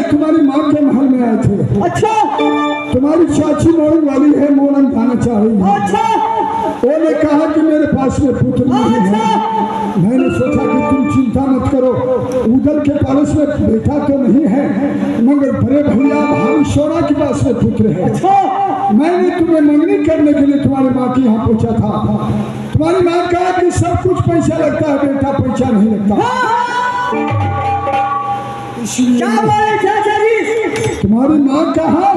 तुम्हारी माँ के महल में आए थे। अच्छा, तुम्हारी चाची मोड़न वाली है, मोड़न खाना चाह रही है। अच्छा, उन्होंने कहा कि मेरे पास में पुत्र नहीं है। मैंने सोचा कि तुम चिंता मत करो, उधर के पास में बेटा तो नहीं है, मगर बड़े भैया भाई सोना के पास में पुत्र है। मैंने तुम्हें मंगनी करने के लिए तुम्हारी माँ के यहाँ पहुँचा था। तुम्हारी माँ कहा कि सब कुछ पैसा लगता है बेटा, पैसा नहीं लगता। क्या बोले चाचा जी? तुम्हारी माँ कहा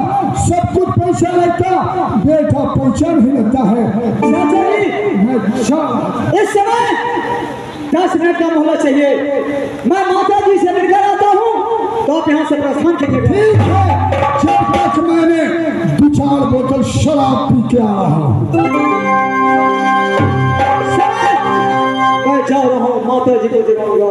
सब कुछ पैसा लगता, बेटा पैसा नहीं लगता है। चाचा जी, मैं इस समय 10 मिनट का मोहलत चाहिए। मैं माता जी से मिलकर आता हूँ, तो आप यहाँ से प्रस्थान कीजिए। ठीक है, जब तक मैंने 2-4 बोतल शराब पी के आ रहा हूँ। मैं जा रहा हूँ, माता जी को जगाऊंगा।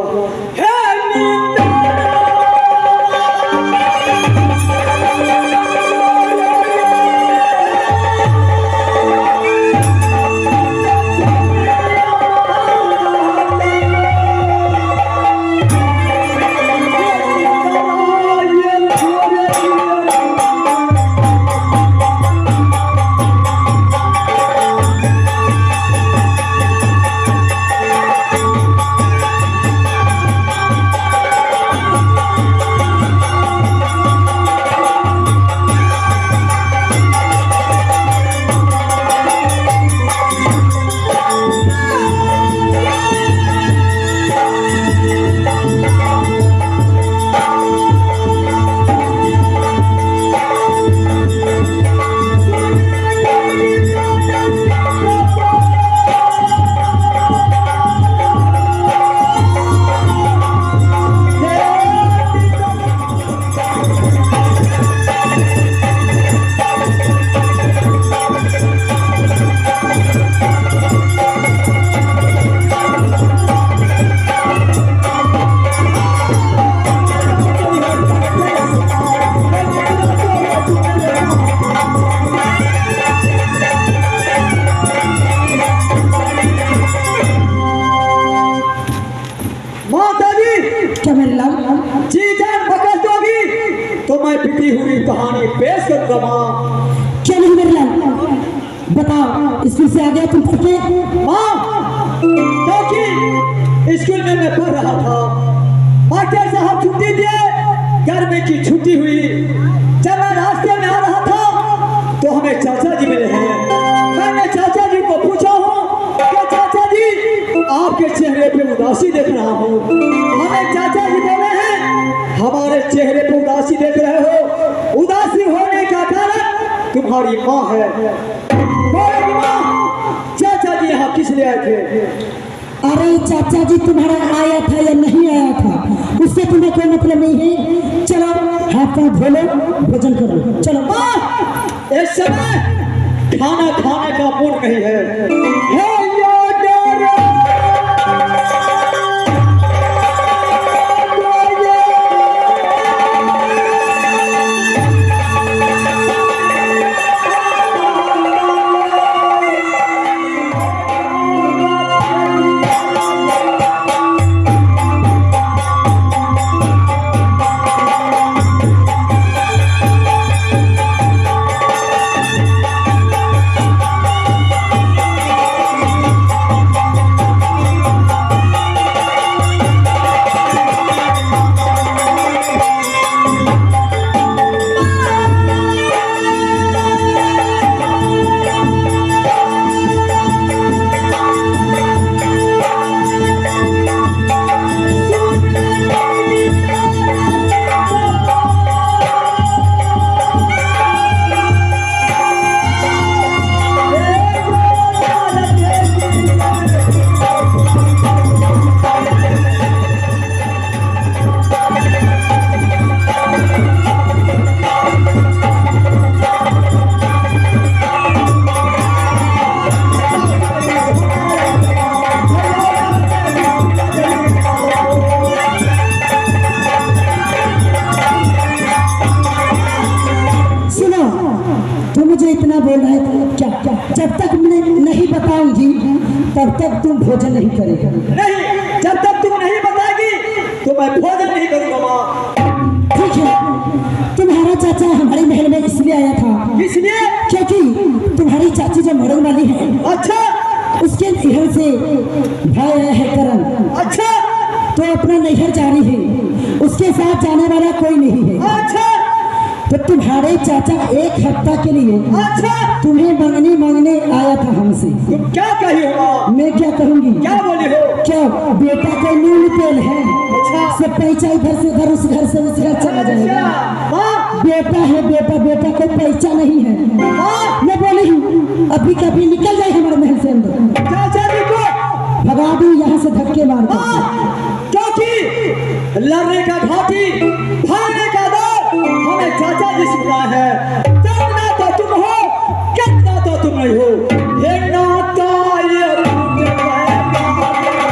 कहानी पेश कर रहा। क्या नहीं मेरे लाल, बताओ स्कूल से आ गया तुम पढ़ के? माँ, क्योंकि स्कूल में मैं पढ़ रहा था, मास्टर साहब छुट्टी दिए, गर्मी की छुट्टी हुई। जब मैं रास्ते में आ रहा था तो हमें चाचा जी मिले हैं। मैंने चाचा जी को पूछा हूँ कि चाचा जी आपके चेहरे पे उदासी देख रहा हूँ। हमें चाचा जी बोले हैं हमारे चेहरे पे उदासी देख रहे हो, उदासी होने का कारण तुम्हारी माँ है। चाचा जी यहाँ किस लिए आए थे? अरे चाचा जी तुम्हारा आया था या नहीं आया था उससे तुम्हें कोई मतलब नहीं है। चलो हाथ पाँव धो लो, भोजन करो, चलो। इस समय खाना खाने का मूड नहीं है। इतना बोल रहे थे क्या? जब तक मैं नहीं बताऊंगी तब तक तुम भोजन नहीं करेगा। नहीं, जब तक तुम नहीं बताएगी तो मैं भोजन नहीं करूंगा। ठीक है, चाचा हमारे महल में इसलिए आया था इसलिए क्योंकि तुम्हारी चाची जो मरने वाली है अच्छा उसके नैहर से भाई आया है करण, अच्छा तो अपना नैहर जा रही है, उसके साथ जाने वाला कोई नहीं है। अच्छा तो तुम्हारे चाचा एक हफ्ता के लिए अच्छा तुम्हें मांगने आया था हमसे। तुम क्या कही हो? मैं क्या कहूँगी? क्या बोली हो? क्या बेटा का न्यून तेल है? अच्छा सब पैसा इधर से उधर, उस घर से उस घर चला जाएगा। माँ बेटा है बेटा, बेटा को पैसा नहीं है। माँ मैं बोली हूँ अभी कभी निकल जाए हमारे महल से अंदर, चाचा जी को भगा दूं यहाँ से धक्के मार कर। क्योंकि लड़ने का घाटी भागने का दौर हमें चाचा जी सिखा है। कितना तो तुम हो, कितना तो तुम नहीं हो। ये नाता ये टूट गया।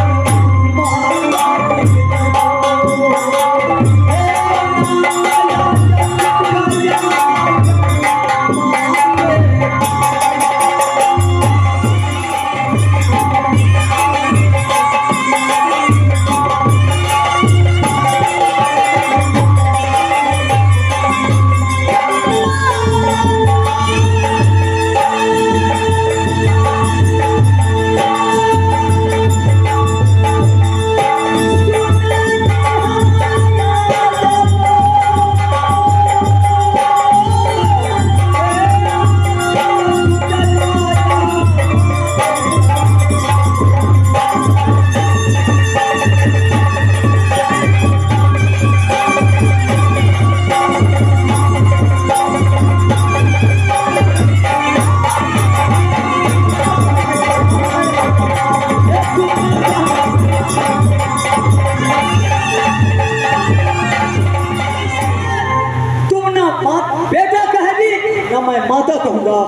बेटा कहेगी ना मैं माता कहूँगा।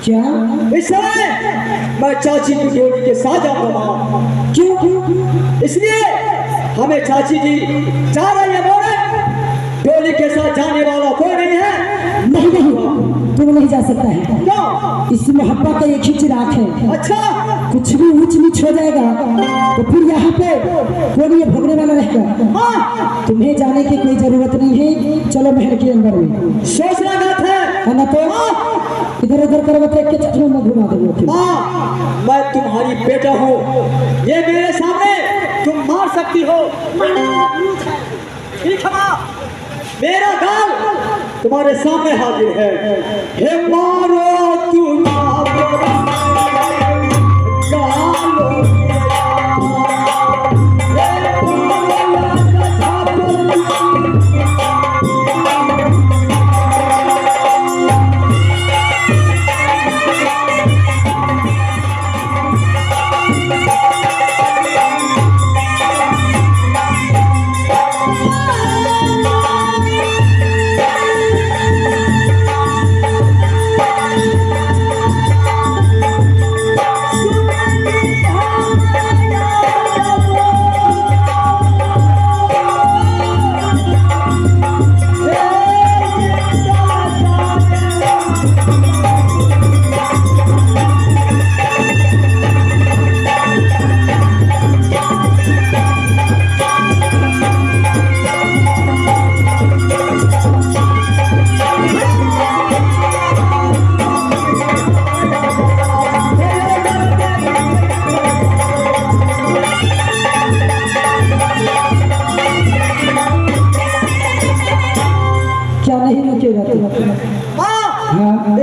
क्या? इस समय मैं चाची की डोली के साथ जाऊंगा। क्यों? इसलिए हमें चाची जी जा रही है मोड़े, डोली के साथ जाने वाला कोई नहीं है। नहीं नहीं, तुम नहीं जा सकता है। क्यों? इस मोहब्बत का एक ही चिराग है। अच्छा कुछ भी ऊंच नीच हो जाएगा तो फिर यहाँ पे कोई ये भोगने वाला रहेगा। माँ तुम्हें जाने की कोई जरूरत नहीं है, चलो महल के अंदर में। सोचना गलत है। ना तो इधर उधर करवत के चक्रों में घुमा दोगे। माँ मैं तुम्हारी बेटा हूँ, ये मेरे सामने तुम मार सकती हो। ठीक है माँ, मेरा गाल तुम्हारे सामने हाजिर है। हे मारो तुम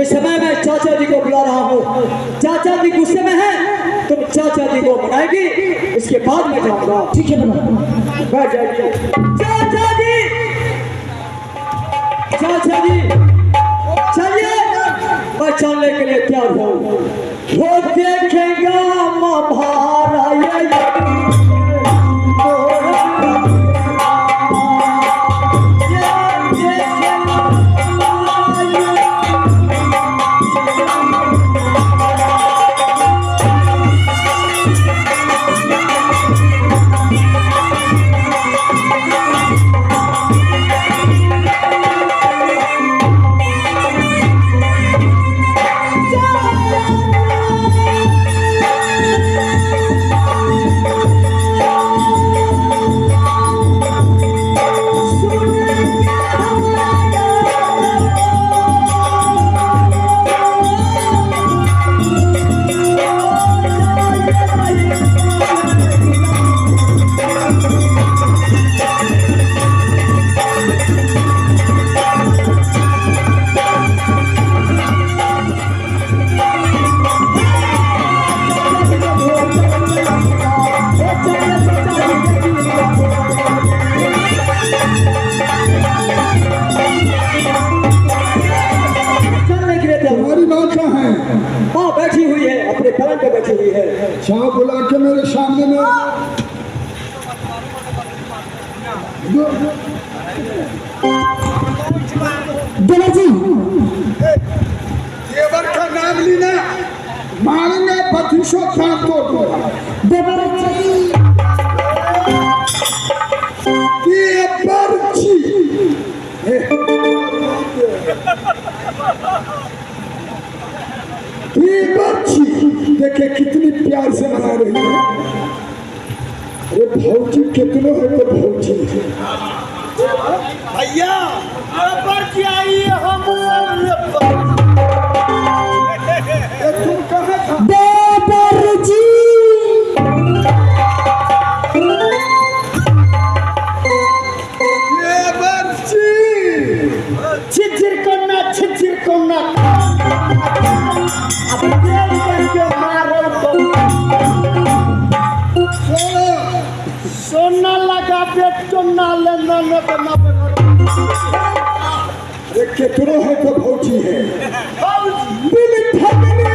इस समय मैं चाचा जी को बुला रहा हूँ। चाचा जी गुस्से में हैं, तुम चाचा जी को मनाएगी, इसके बाद मैं जाऊंगा। ठीक है बना, बैठ जाइए। चाचा जी, चाचा जी चलिए, मैं चलने के लिए तैयार हूँ। वो देखेगा महारा चाह बुला के मेरे सामने में देवर जी देवर का नाम लेना मारेंगे बत्तीसों दांत तोड़ देवर जी देखे कितनी प्यार से मना रही है। अरे भौजी कितने है तो भौजी भैया पर्ची आई है, हम तुम कहाँ था? देवर जी छिचिर कोना अब तेल करके मारो सोना लगा पेट चुना लेना न करना। अरे कितने है तो भौजी है। दिल ठगने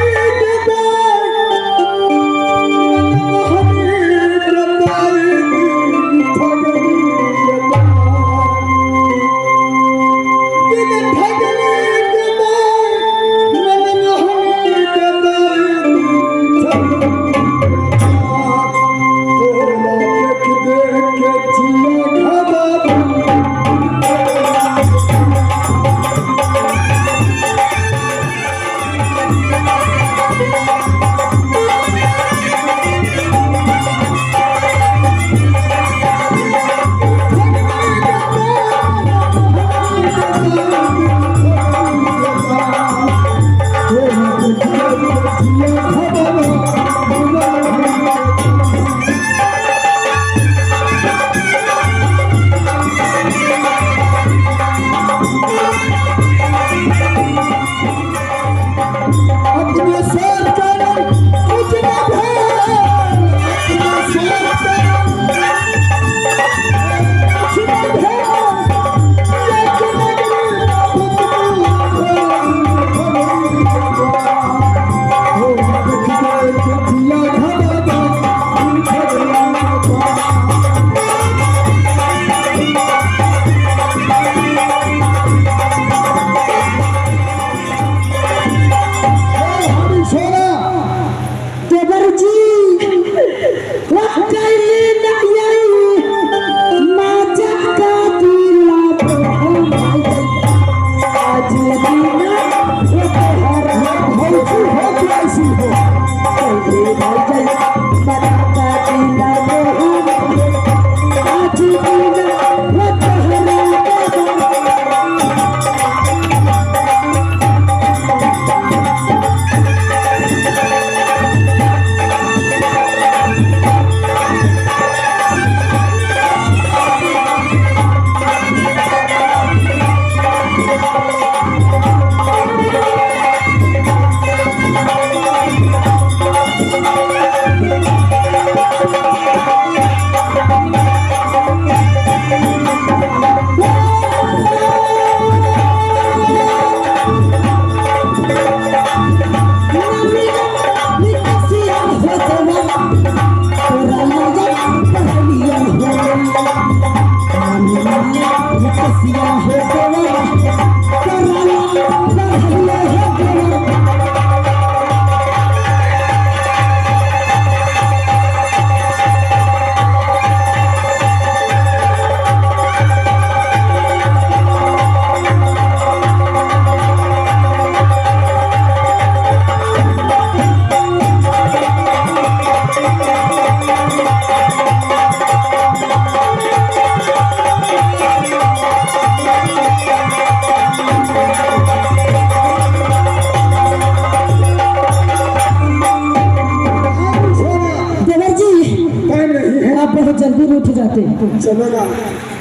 बहुत जल्दी उठ जाते हैं। चलो ना।